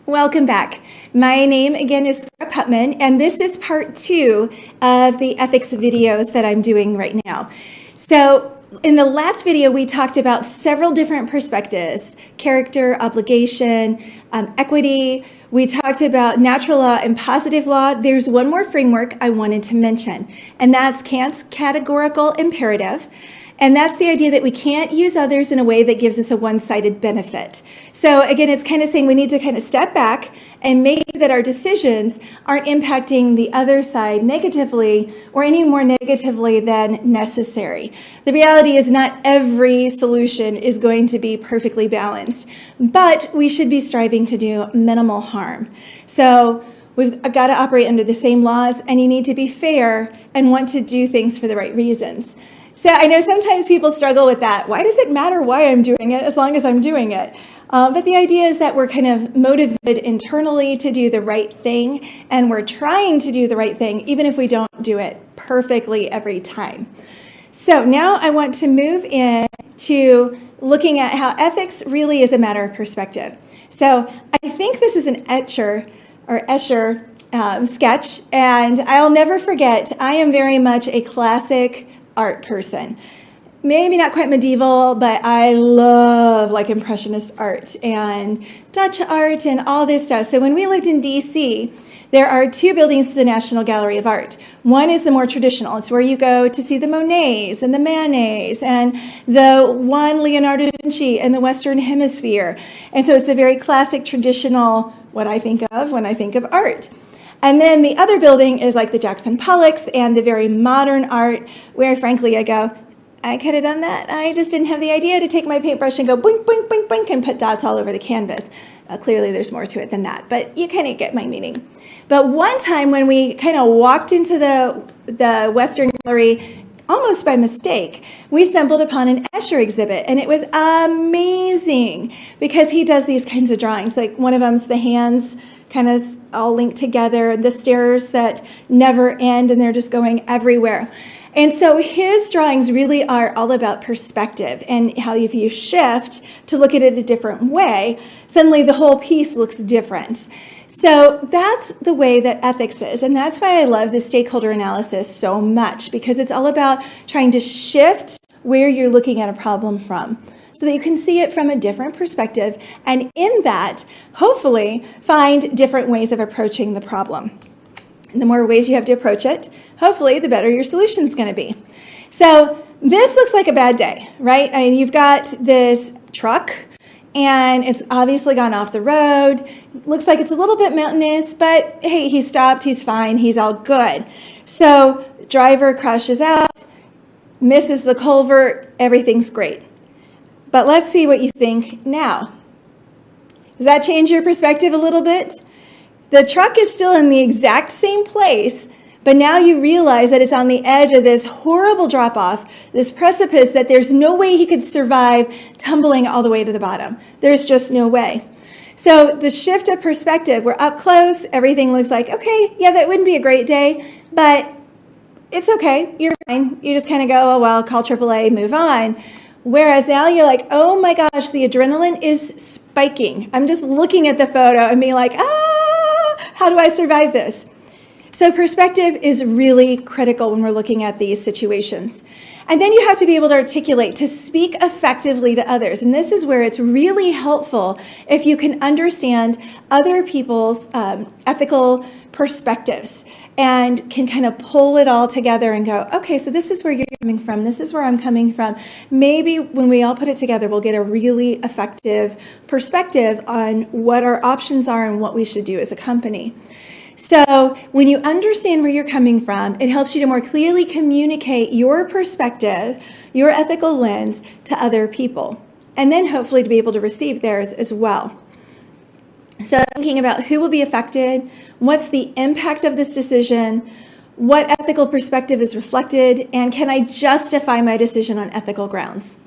Welcome back. My name again is Sarah Putman, and this is part 2 of the ethics videos that I'm doing right now. So in the last video, we talked about several different perspectives: character, obligation, equity. We talked about natural law and positive law. There's one more framework I wanted to mention, and that's Kant's categorical imperative. And that's the idea that we can't use others in a way that gives us a one-sided benefit. So again, it's kind of saying we need to kind of step back and make sure that our decisions aren't impacting the other side negatively or any more negatively than necessary. The reality is not every solution is going to be perfectly balanced, but we should be striving to do minimal harm. So we've got to operate under the same laws, and you need to be fair and want to do things for the right reasons. So I know sometimes people struggle with that. Why does it matter why I'm doing it as long as I'm doing it? But the idea is that we're kind of motivated internally to do the right thing, and we're trying to do the right thing even if we don't do it perfectly every time. So now I want to move in to looking at how ethics really is a matter of perspective. So I think this is an Escher sketch, and I'll never forget, I am very much a classic art person. Maybe not quite medieval, but I love like Impressionist art and Dutch art and all this stuff. So when we lived in DC, there are 2 buildings to the National Gallery of Art. One is the more traditional. It's where you go to see the Monets and the Manets and the one Leonardo da Vinci in the Western Hemisphere. And so it's the very classic, traditional, what I think of when I think of art. And then the other building is like the Jackson Pollocks and the very modern art where, frankly, I go, I could have done that. I just didn't have the idea to take my paintbrush and go boink, boink, boink, boink and put dots all over the canvas. Clearly, there's more to it than that, but you kind of get my meaning. But one time when we kind of walked into the Western Gallery, almost by mistake, we stumbled upon an Escher exhibit, and it was amazing because he does these kinds of drawings. Like one of them's the hands kind of all linked together, the stairs that never end, and they're just going everywhere. And so his drawings really are all about perspective and how if you shift to look at it a different way, suddenly the whole piece looks different. So that's the way that ethics is, and that's why I love the stakeholder analysis so much, because it's all about trying to shift where you're looking at a problem from, so that you can see it from a different perspective, and in that, hopefully, find different ways of approaching the problem. And the more ways you have to approach it, hopefully, the better your solution is going to be. So this looks like a bad day, right? I mean, you've got this truck, and it's obviously gone off the road. Looks like it's a little bit mountainous, but hey, he stopped, he's fine, he's all good. So driver crashes out, misses the culvert, everything's great. But let's see what you think now. Does that change your perspective a little bit? The truck is still in the exact same place, but now you realize that it's on the edge of this horrible drop-off, this precipice that there's no way he could survive tumbling all the way to the bottom. There's just no way. So the shift of perspective, we're up close, everything looks like, okay, yeah, that wouldn't be a great day, but it's okay, you're fine. You just kind of go, oh, well, call AAA, move on. Whereas now you're like, oh my gosh, the adrenaline is spiking. I'm just looking at the photo and being like, how do I survive this? So perspective is really critical when we're looking at these situations. And then you have to be able to articulate, to speak effectively to others. And this is where it's really helpful if you can understand other people's ethical perspectives and can kind of pull it all together and go, okay, so this is where you're coming from. This is where I'm coming from. Maybe when we all put it together, we'll get a really effective perspective on what our options are and what we should do as a company. So when you understand where you're coming from, it helps you to more clearly communicate your perspective, your ethical lens to other people, and then hopefully to be able to receive theirs as well. So thinking about who will be affected, what's the impact of this decision, what ethical perspective is reflected, and can I justify my decision on ethical grounds?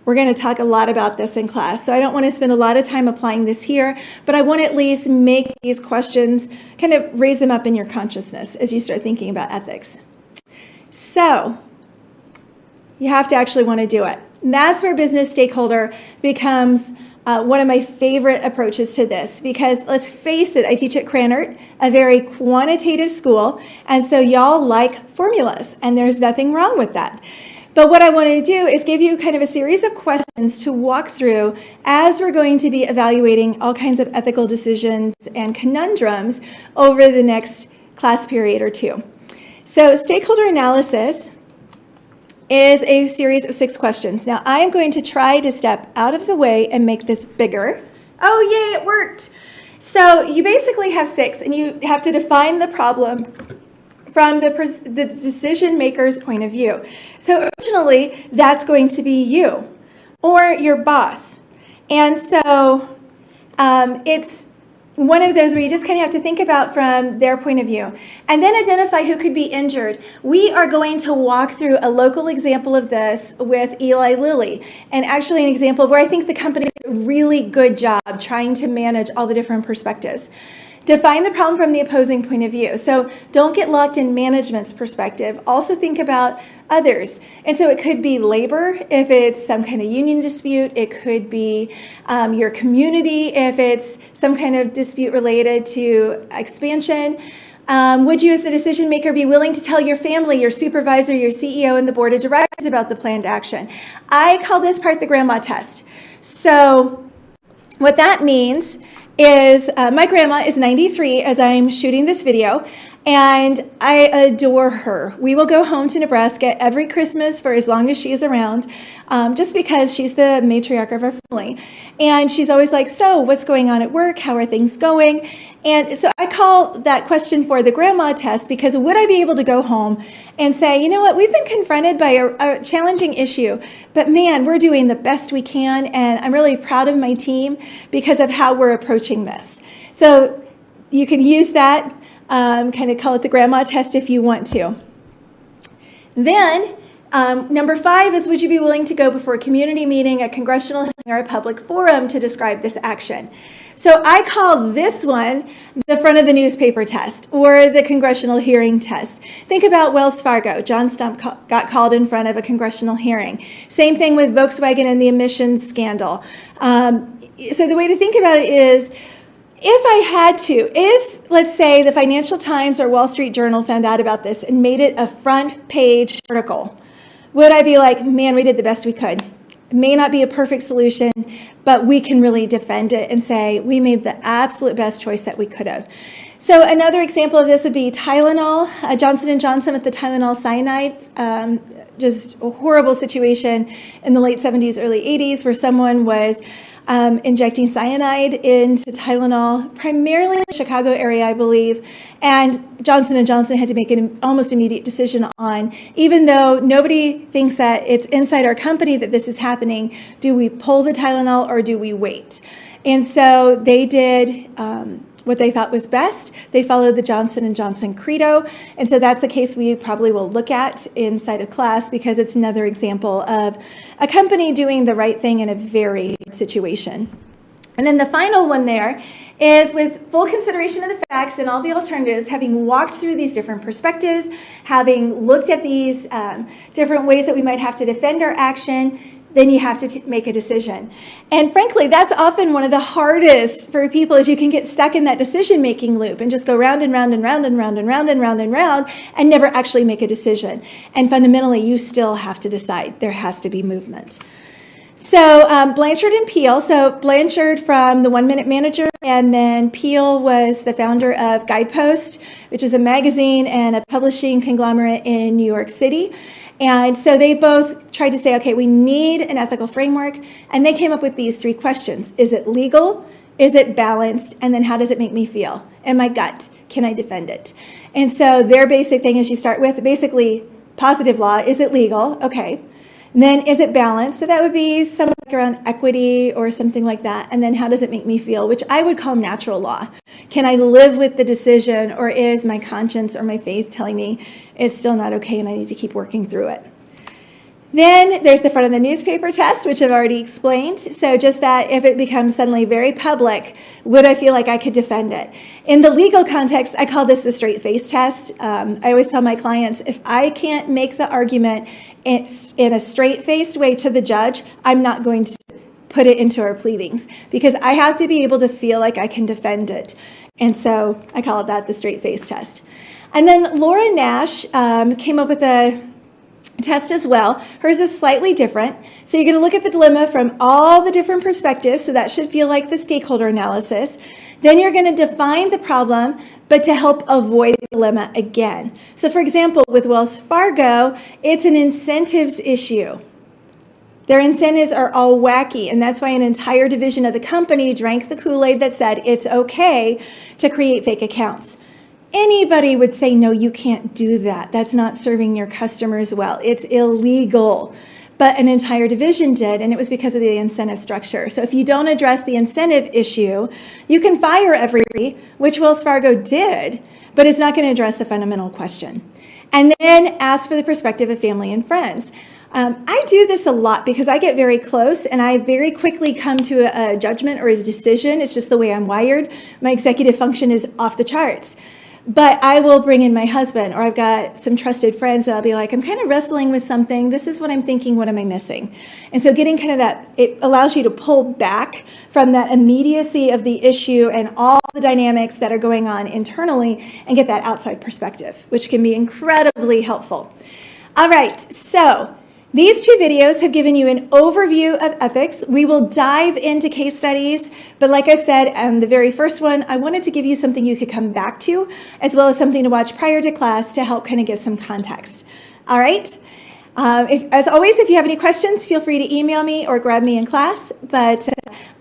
We're going to talk a lot about this in class, so I don't want to spend a lot of time applying this here, but I want to at least make these questions, kind of raise them up in your consciousness as you start thinking about ethics. So you have to actually want to do it. And that's where business stakeholder becomes one of my favorite approaches to this, because let's face it, I teach at Cranert, a very quantitative school, and so y'all like formulas, and there's nothing wrong with that. But what I want to do is give you kind of a series of questions to walk through as we're going to be evaluating all kinds of ethical decisions and conundrums over the next class period or two. So stakeholder analysis is a series of 6 questions. Now, I am going to try to step out of the way and make this bigger. Oh, yay, it worked. So you basically have 6, and you have to define the problem from the decision maker's point of view. So originally, that's going to be you or your boss. And so it's one of those where you just kind of have to think about from their point of view. And then identify who could be injured. We are going to walk through a local example of this with Eli Lilly. And actually an example where I think the company did a really good job trying to manage all the different perspectives. Define the problem from the opposing point of view. So don't get locked in management's perspective. Also think about others. And so it could be labor if it's some kind of union dispute. It could be your community if it's some kind of dispute related to expansion. Would you as the decision maker be willing to tell your family, your supervisor, your CEO, and the board of directors about the planned action? I call this part the grandma test. So what that means is my grandma is 93 as I'm shooting this video, and I adore her. We will go home to Nebraska every Christmas for as long as she's around, just because she's the matriarch of our family. And she's always like, so what's going on at work? How are things going? And so I call that question for the grandma test, because would I be able to go home and say, you know what, we've been confronted by a challenging issue, but man, we're doing the best we can, and I'm really proud of my team because of how we're approaching this. So you can use that, kind of call it the grandma test if you want to. Then number 5 is, would you be willing to go before a community meeting, a congressional hearing, or a public forum to describe this action? So I call this one the front of the newspaper test, or the congressional hearing test. Think about Wells Fargo. John Stump got called in front of a congressional hearing. Same thing with Volkswagen and the emissions scandal. So the way to think about it is, if I had to, if, let's say, the Financial Times or Wall Street Journal found out about this and made it a front page article, would I be like, man, we did the best we could? It may not be a perfect solution, but we can really defend it and say we made the absolute best choice that we could have. So another example of this would be Tylenol, Johnson & Johnson with the Tylenol cyanide, just a horrible situation in the late 70s, early 80s, where someone was injecting cyanide into Tylenol, primarily in the Chicago area, I believe, and Johnson & Johnson had to make an almost immediate decision on, even though nobody thinks that it's inside our company that this is happening, do we pull the Tylenol or do we wait? And so they did what they thought was best. They followed the Johnson & Johnson credo, and so that's a case we probably will look at inside of class, because it's another example of a company doing the right thing in a very hard situation. And then the final one there is, with full consideration of the facts and all the alternatives, having walked through these different perspectives, having looked at these different ways that we might have to defend our action, then you have to make a decision. And frankly, that's often one of the hardest for people, is you can get stuck in that decision-making loop and just go round and round and round and round and round and round and round and never actually make a decision. And fundamentally, you still have to decide. There has to be movement. So Blanchard and Peel. So Blanchard from the 1 Minute Manager, and then Peel was the founder of Guidepost, which is a magazine and a publishing conglomerate in New York City. And so they both tried to say, okay, we need an ethical framework. And they came up with these 3 questions. Is it legal? Is it balanced? And then how does it make me feel? And my gut, can I defend it? And so their basic thing is, you start with basically positive law. Is it legal? Okay. And then is it balanced? So that would be something like around equity or something like that. And then how does it make me feel, which I would call natural law. Can I live with the decision, or is my conscience or my faith telling me it's still not okay and I need to keep working through it? Then there's the front of the newspaper test, which I've already explained. So just that if it becomes suddenly very public, would I feel like I could defend it? In the legal context, I call this the straight face test. I always tell my clients, if I can't make the argument in a straight-faced way to the judge, I'm not going to put it into our pleadings, because I have to be able to feel like I can defend it. And so I call it that the straight face test. And then Laura Nash came up with a test as well. Hers is slightly different. So you're going to look at the dilemma from all the different perspectives. So that should feel like the stakeholder analysis. Then you're going to define the problem, but to help avoid the dilemma again. So for example, with Wells Fargo, it's an incentives issue. Their incentives are all wacky, and that's why an entire division of the company drank the Kool-Aid that said it's okay to create fake accounts. Anybody would say, no, you can't do that. That's not serving your customers well. It's illegal. But an entire division did, and it was because of the incentive structure. So if you don't address the incentive issue, you can fire everybody, which Wells Fargo did, but it's not going to address the fundamental question. And then ask for the perspective of family and friends. I do this a lot because I get very close and I very quickly come to a judgment or a decision. It's just the way I'm wired. My executive function is off the charts. But I will bring in my husband, or I've got some trusted friends that I'll be like, I'm kind of wrestling with something. This is what I'm thinking. What am I missing? And so getting kind of that, it allows you to pull back from that immediacy of the issue and all the dynamics that are going on internally and get that outside perspective, which can be incredibly helpful. All right, so these two videos have given you an overview of ethics. We will dive into case studies, but like I said, the very first one, I wanted to give you something you could come back to, as well as something to watch prior to class to help kind of give some context. All right? As always, if you have any questions, feel free to email me or grab me in class, but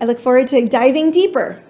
I look forward to diving deeper.